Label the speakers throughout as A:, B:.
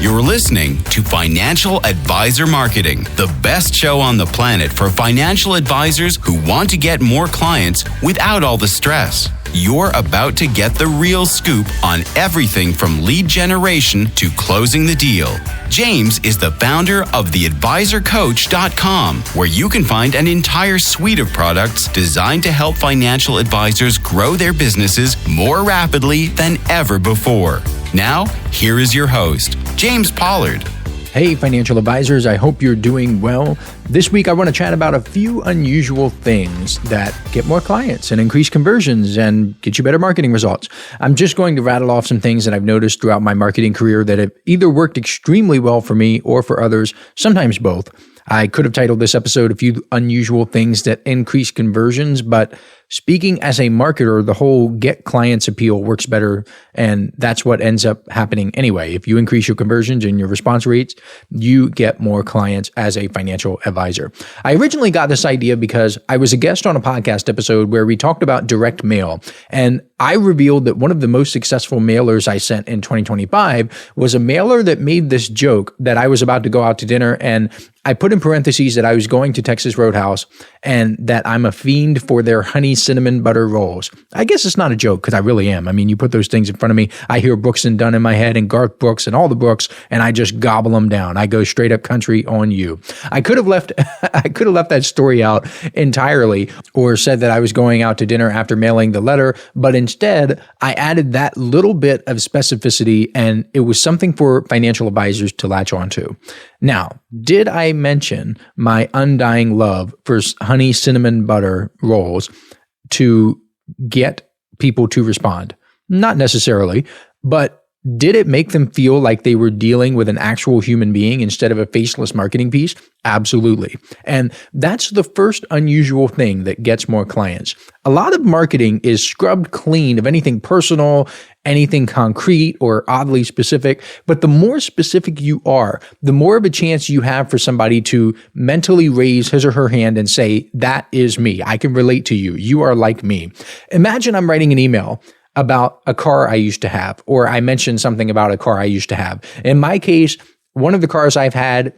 A: You're listening to Financial Advisor Marketing, the best show on the planet for financial advisors who want to get more clients without all the stress. You're about to get the real scoop on everything from lead generation to closing the deal. James is the founder of theadvisorcoach.com, where you can find an entire suite of products designed to help financial advisors grow their businesses more rapidly than ever before. Now, here is your host, James Pollard.
B: Hey, financial advisors, I hope you're doing well. This week, I want to chat about a few unusual things that get more clients and increase conversions and get you better marketing results. I'm just going to rattle off some things that I've noticed throughout my marketing career that have either worked extremely well for me or for others, sometimes both. I could have titled this episode A Few Unusual Things That Increase Conversions, but speaking as a marketer, the whole get clients appeal works better, and that's what ends up happening anyway. If you increase your conversions and your response rates, you get more clients as a financial advisor. I originally got this idea because I was a guest on a podcast episode where we talked about direct mail, and I revealed that one of the most successful mailers I sent in 2025 was a mailer that made this joke that I was about to go out to dinner, and I put in parentheses that I was going to Texas Roadhouse and that I'm a fiend for their honey cinnamon butter rolls. I guess it's not a joke because I really am. I mean, you put those things in front of me. I hear Brooks and Dunn in my head and Garth Brooks and all the Brooks, and I just gobble them down. I go straight up country on you. I could have left that story out entirely or said that I was going out to dinner after mailing the letter, but instead I added that little bit of specificity, and it was something for financial advisors to latch onto. Now, did I mention my undying love for honey cinnamon butter rolls to get people to respond? Not necessarily, but did it make them feel like they were dealing with an actual human being instead of a faceless marketing piece? Absolutely. And that's the first unusual thing that gets more clients. A lot of marketing is scrubbed clean of anything personal, anything concrete or oddly specific. But the more specific you are, the more of a chance you have for somebody to mentally raise his or her hand and say, that is me. I can relate to you. You are like me. Imagine I'm writing an email about a car I used to have, or I mentioned something about a car I used to have. In my case, one of the cars I've had,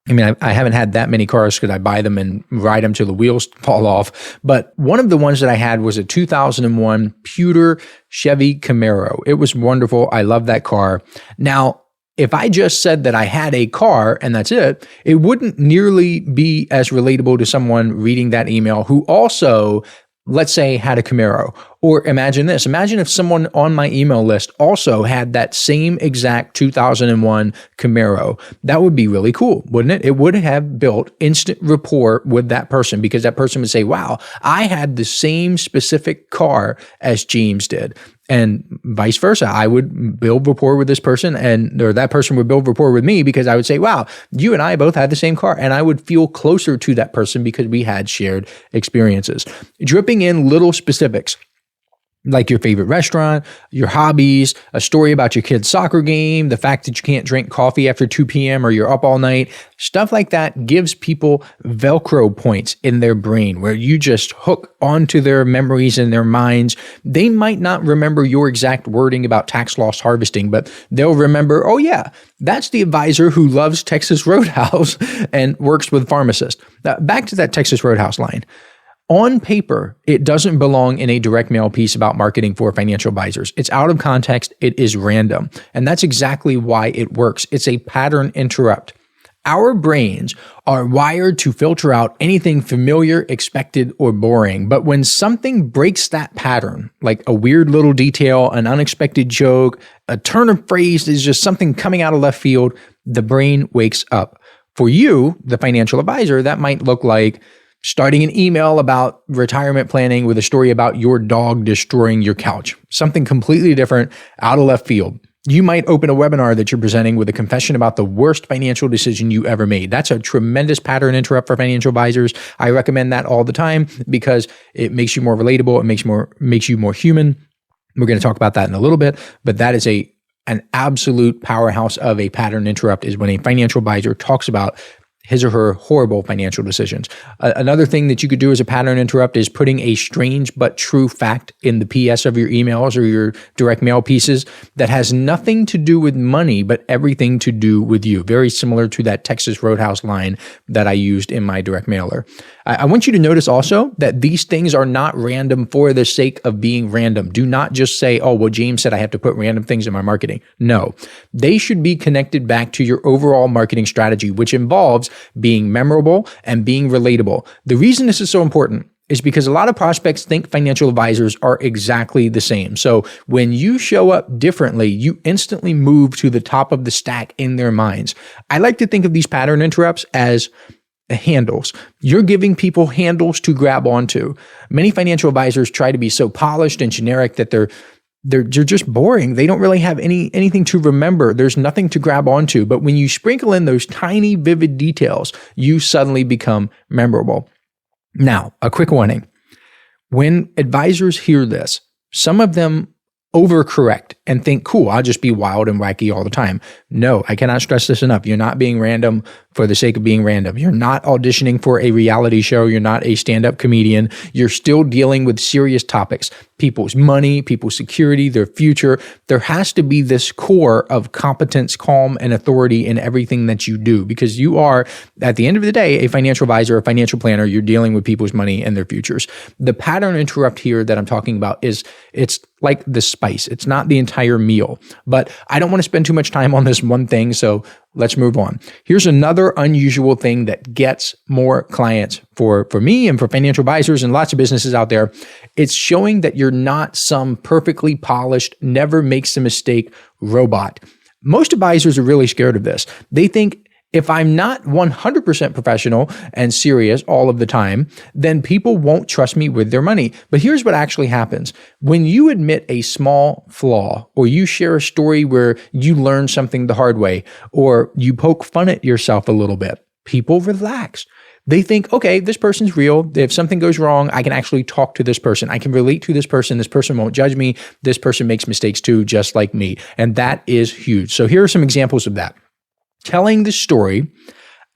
B: I haven't had that many cars because I buy them and ride them till the wheels fall off. But one of the ones that I had was a 2001 pewter Chevy Camaro. It was wonderful. I love that car. Now, if I just said that I had a car and that's it, it wouldn't nearly be as relatable to someone reading that email who also, let's say, had a Camaro. Or imagine this. Imagine if someone on my email list also had that same exact 2001 Camaro. That would be really cool, wouldn't it? It would have built instant rapport with that person because that person would say, wow, I had the same specific car as James did. And vice versa. I would build rapport with this person or that person would build rapport with me because I would say, wow, you and I both had the same car. And I would feel closer to that person because we had shared experiences. Dripping in little specifics, like your favorite restaurant, your hobbies, a story about your kid's soccer game, the fact that you can't drink coffee after 2 p.m. or you're up all night, stuff like that gives people Velcro points in their brain where you just hook onto their memories and their minds. They might not remember your exact wording about tax loss harvesting, but they'll remember, oh yeah, that's the advisor who loves Texas Roadhouse and works with pharmacists. Now, back to that Texas Roadhouse line. On paper, it doesn't belong in a direct mail piece about marketing for financial advisors. It's out of context. It is random. And that's exactly why it works. It's a pattern interrupt. Our brains are wired to filter out anything familiar, expected, or boring. But when something breaks that pattern, like a weird little detail, an unexpected joke, a turn of phrase is just something coming out of left field, the brain wakes up. For you, the financial advisor, that might look like starting an email about retirement planning with a story about your dog destroying your couch. Something completely different, out of left field. You might open a webinar that you're presenting with a confession about the worst financial decision you ever made. That's a tremendous pattern interrupt for financial advisors. I recommend that all the time because it makes you more relatable. It makes you more human. We're going to talk about that in a little bit, but that is an absolute powerhouse of a pattern interrupt is when a financial advisor talks about his or her horrible financial decisions. Another thing that you could do as a pattern interrupt is putting a strange but true fact in the PS of your emails or your direct mail pieces that has nothing to do with money, but everything to do with you. Very similar to that Texas Roadhouse line that I used in my direct mailer. I want you to notice also that these things are not random for the sake of being random. Do not just say, oh, well, James said I have to put random things in my marketing. No, they should be connected back to your overall marketing strategy, which involves being memorable and being relatable. The reason this is so important is because a lot of prospects think financial advisors are exactly the same. So when you show up differently, you instantly move to the top of the stack in their minds. I like to think of these pattern interrupts as handles. You're giving people handles to grab onto. Many financial advisors try to be so polished and generic that they're just boring. They don't really have anything to remember. There's nothing to grab onto. But when you sprinkle in those tiny, vivid details, you suddenly become memorable. Now, a quick warning. When advisors hear this, some of them overcorrect and think, cool, I'll just be wild and wacky all the time. No, I cannot stress this enough. You're not being random for the sake of being random. You're not auditioning for a reality show. You're not a stand-up comedian. You're still dealing with serious topics. People's money, people's security, their future. There has to be this core of competence, calm, and authority in everything that you do, because you are, at the end of the day, a financial advisor, a financial planner. You're dealing with people's money and their futures. The pattern interrupt here that I'm talking about it's like the spice. It's not the entire meal. But I don't want to spend too much time on this one thing, so let's move on. Here's another unusual thing that gets more clients for me and for financial advisors and lots of businesses out there. It's showing that you're not some perfectly polished, never makes a mistake robot. Most advisors are really scared of this. They think, if I'm not 100% professional and serious all of the time, then people won't trust me with their money. But here's what actually happens. When you admit a small flaw, or you share a story where you learned something the hard way, or you poke fun at yourself a little bit, people relax. They think, okay, this person's real. If something goes wrong, I can actually talk to this person. I can relate to this person. This person won't judge me. This person makes mistakes too, just like me. And that is huge. So here are some examples of that. Telling the story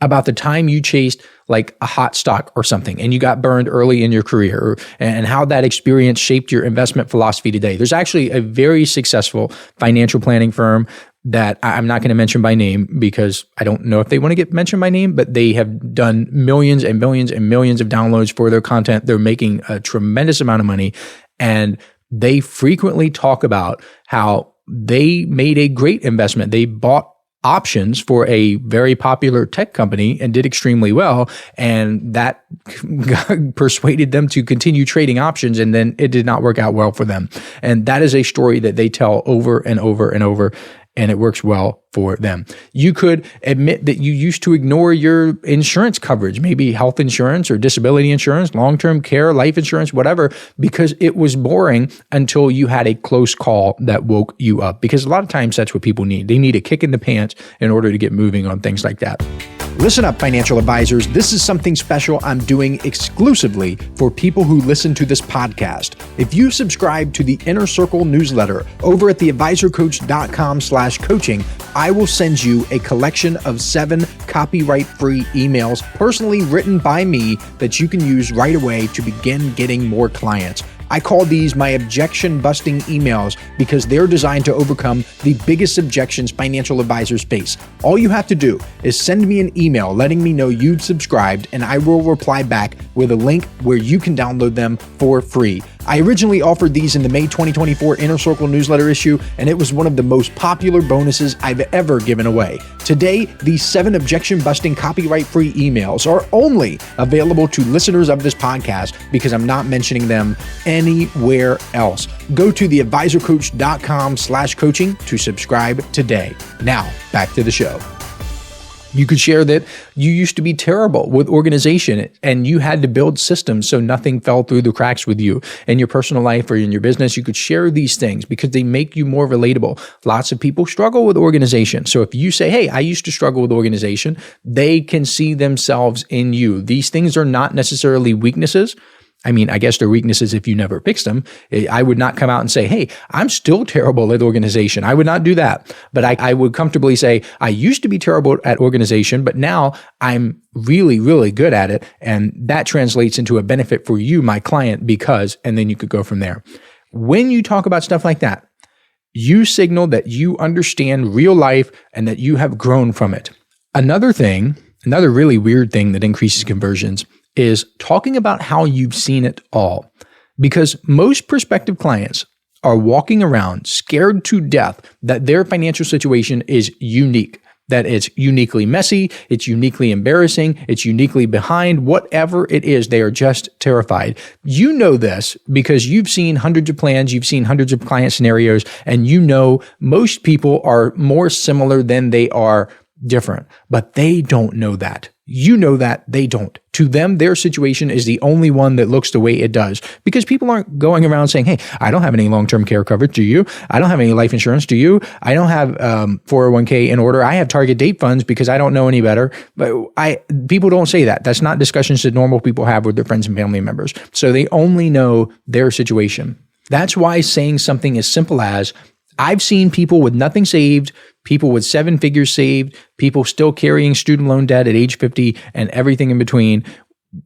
B: about the time you chased like a hot stock or something and you got burned early in your career, and how that experience shaped your investment philosophy today. There's actually a very successful financial planning firm that I'm not going to mention by name because I don't know if they want to get mentioned by name, but they have done millions and millions and millions of downloads for their content. They're making a tremendous amount of money, and they frequently talk about how they made a great investment. They bought options for a very popular tech company and did extremely well. And that persuaded them to continue trading options. And then it did not work out well for them. And that is a story that they tell over and over and over. And it works well for them. You could admit that you used to ignore your insurance coverage, maybe health insurance or disability insurance, long-term care, life insurance, whatever, because it was boring until you had a close call that woke you up. Because a lot of times that's what people need. They need a kick in the pants in order to get moving on things like that. Listen up, financial advisors. This is something special I'm doing exclusively for people who listen to this podcast. If you subscribe to the Inner Circle newsletter over at theadvisorcoach.com/coaching, I will send you a collection of 7 copyright-free emails personally written by me that you can use right away to begin getting more clients. I call these my objection-busting emails because they're designed to overcome the biggest objections financial advisors face. All you have to do is send me an email letting me know you've subscribed, and I will reply back with a link where you can download them for free. I originally offered these in the May 2024 Inner Circle newsletter issue, and it was one of the most popular bonuses I've ever given away. Today, these 7 objection-busting copyright-free emails are only available to listeners of this podcast because I'm not mentioning them anywhere else. Go to theadvisorcoach.com/coaching to subscribe today. Now, back to the show. You could share that you used to be terrible with organization and you had to build systems so nothing fell through the cracks with you in your personal life or in your business. You could share these things because they make you more relatable. Lots of people struggle with organization. So if you say, hey, I used to struggle with organization, they can see themselves in you. These things are not necessarily weaknesses. I mean, I guess their weakness is if you never fixed them. I would not come out and say, hey, I'm still terrible at organization. I would not do that. But I would comfortably say, I used to be terrible at organization, but now I'm really, really good at it. And that translates into a benefit for you, my client, because, and then you could go from there. When you talk about stuff like that, you signal that you understand real life and that you have grown from it. Another really weird thing that increases conversions is talking about how you've seen it all. Because most prospective clients are walking around scared to death that their financial situation is unique, that it's uniquely messy, it's uniquely embarrassing, it's uniquely behind, whatever it is, they are just terrified. You know this because you've seen hundreds of plans, you've seen hundreds of client scenarios, and you know most people are more similar than they are different, but they don't know that. You know that, they don't. To them, their situation is the only one that looks the way it does because people aren't going around saying, hey, I don't have any long-term care coverage. Do you? I don't have any life insurance. Do you? I don't have 401k in order. I have target date funds because I don't know any better. But people don't say that. That's not discussions that normal people have with their friends and family members. So they only know their situation. That's why saying something as simple as, I've seen people with nothing saved, people with 7 figures saved, people still carrying student loan debt at age 50 and everything in between.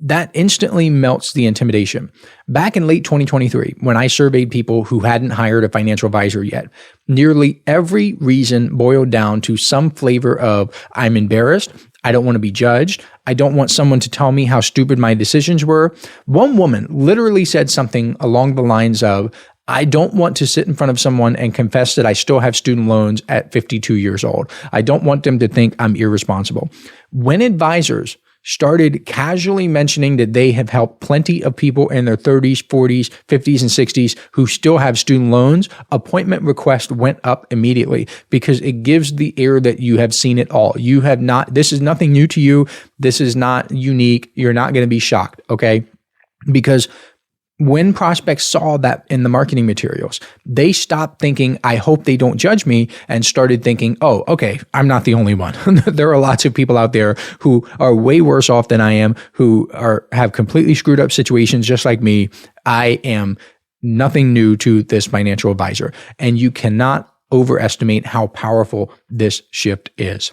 B: That instantly melts the intimidation. Back in late 2023, when I surveyed people who hadn't hired a financial advisor yet, nearly every reason boiled down to some flavor of, I'm embarrassed, I don't want to be judged, I don't want someone to tell me how stupid my decisions were. One woman literally said something along the lines of, I don't want to sit in front of someone and confess that I still have student loans at 52 years old. I don't want them to think I'm irresponsible. When advisors started casually mentioning that they have helped plenty of people in their 30s, 40s, 50s, and 60s who still have student loans, appointment requests went up immediately because it gives the air that you have seen it all. You have not, this is nothing new to you. This is not unique. You're not going to be shocked, okay? Because when prospects saw that in the marketing materials, they stopped thinking, I hope they don't judge me, and started thinking, oh, okay, I'm not the only one. There are lots of people out there who are way worse off than I am, who have completely screwed up situations just like me. I am nothing new to this financial advisor. And you cannot overestimate how powerful this shift is.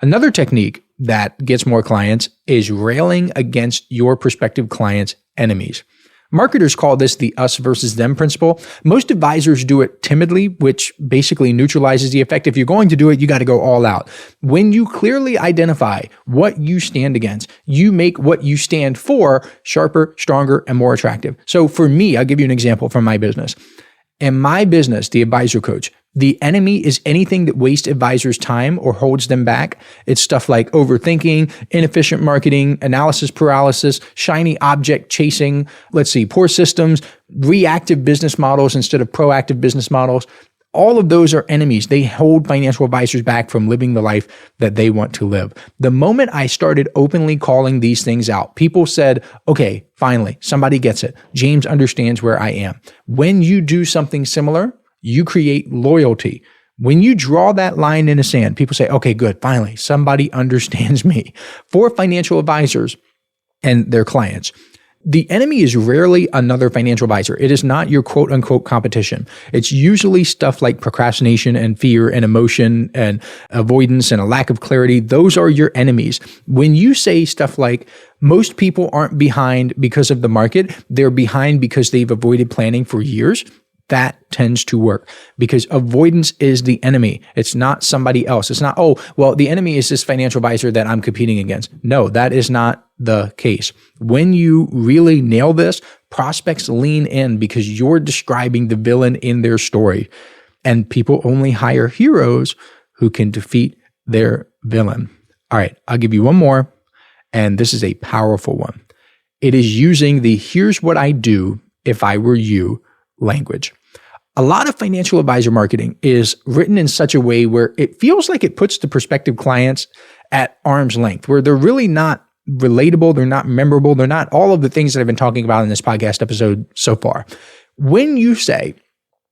B: Another technique that gets more clients is railing against your prospective clients' enemies. Marketers call this the us versus them principle. Most advisors do it timidly, which basically neutralizes the effect. If you're going to do it, you got to go all out. When you clearly identify what you stand against, you make what you stand for sharper, stronger, and more attractive. So for me, I'll give you an example from my business. In my business, The Advisor Coach, the enemy is anything that wastes advisors' time or holds them back. It's stuff like overthinking, inefficient marketing, analysis paralysis, shiny object chasing, poor systems, reactive business models instead of proactive business models. All of those are enemies. They hold financial advisors back from living the life that they want to live. The moment I started openly calling these things out, people said, okay, finally, somebody gets it. James understands where I am. When you do something similar, you create loyalty. When you draw that line in the sand, people say, okay, good, finally, somebody understands me. For financial advisors and their clients, the enemy is rarely another financial advisor. It is not your quote unquote competition. It's usually stuff like procrastination and fear and emotion and avoidance and a lack of clarity. Those are your enemies. When you say stuff like, most people aren't behind because of the market, they're behind because they've avoided planning for years. That tends to work because avoidance is the enemy. It's not somebody else. It's not, oh, well, the enemy is this financial advisor that I'm competing against. No, that is not the case. When you really nail this, prospects lean in because you're describing the villain in their story. And people only hire heroes who can defeat their villain. All right, I'll give you one more. And this is a powerful one. It is using the here's what I'd do if I were you language. A lot of financial advisor marketing is written in such a way where it feels like it puts the prospective clients at arm's length, where they're really not relatable, they're not memorable, they're not all of the things that I've been talking about in this podcast episode so far. When you say,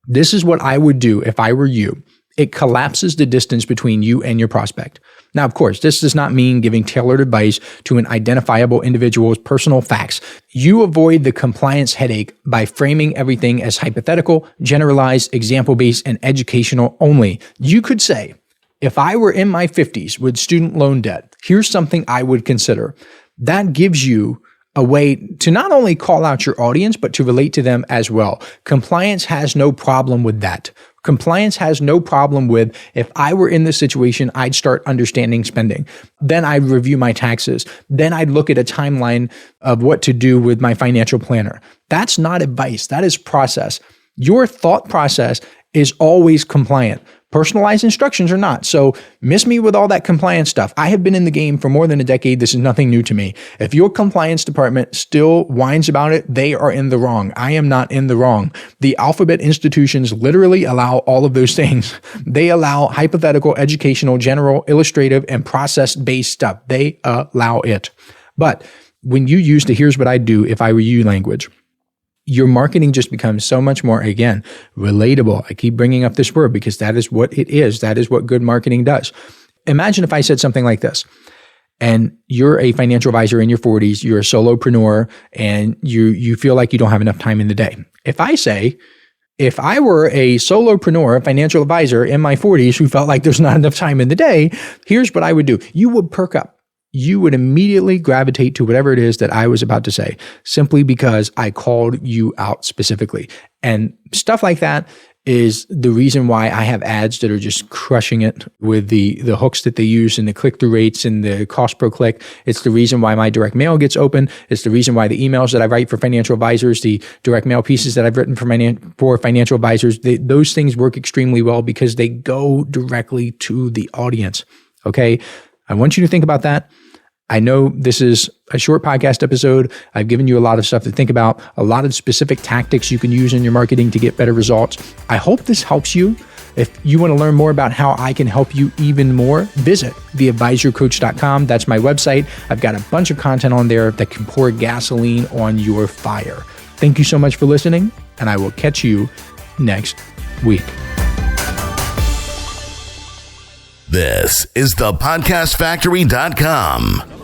B: this is what I would do if I were you, it collapses the distance between you and your prospect. Now, of course, this does not mean giving tailored advice to an identifiable individual's personal facts. You avoid the compliance headache by framing everything as hypothetical, generalized, example-based, and educational only. You could say, if I were in my 50s with student loan debt, here's something I would consider. That gives you a way to not only call out your audience, but to relate to them as well. Compliance has no problem with that. Compliance has no problem with, if I were in this situation, I'd start understanding spending. Then I'd review my taxes. Then I'd look at a timeline of what to do with my financial planner. That's not advice. That is process. Your thought process is always compliant. Personalized instructions are not. So miss me with all that compliance stuff. I have been in the game for more than a decade. This is nothing new to me. If your compliance department still whines about it, they are in the wrong. I am not in the wrong. The alphabet institutions literally allow all of those things. They allow hypothetical, educational, general, illustrative, and process-based stuff. They allow it. But when you use the here's what I'd do if I were you language, your marketing just becomes so much more, again, relatable. I keep bringing up this word because that is what it is. That is what good marketing does. Imagine if I said something like this, and you're a financial advisor in your 40s, you're a solopreneur, and you feel like you don't have enough time in the day. If I say, if I were a solopreneur, financial advisor in my 40s who felt like there's not enough time in the day, here's what I would do. You would perk up. You would immediately gravitate to whatever it is that I was about to say, simply because I called you out specifically. And stuff like that is the reason why I have ads that are just crushing it with the hooks that they use and the click-through rates and the cost per click. It's the reason why my direct mail gets open. It's the reason why the emails that I write for financial advisors, the direct mail pieces that I've written for financial advisors, those things work extremely well because they go directly to the audience. Okay? I want you to think about that. I know this is a short podcast episode. I've given you a lot of stuff to think about, a lot of specific tactics you can use in your marketing to get better results. I hope this helps you. If you want to learn more about how I can help you even more, visit theadvisorcoach.com. That's my website. I've got a bunch of content on there that can pour gasoline on your fire. Thank you so much for listening, and I will catch you next week.
C: This is thepodcastfactory.com.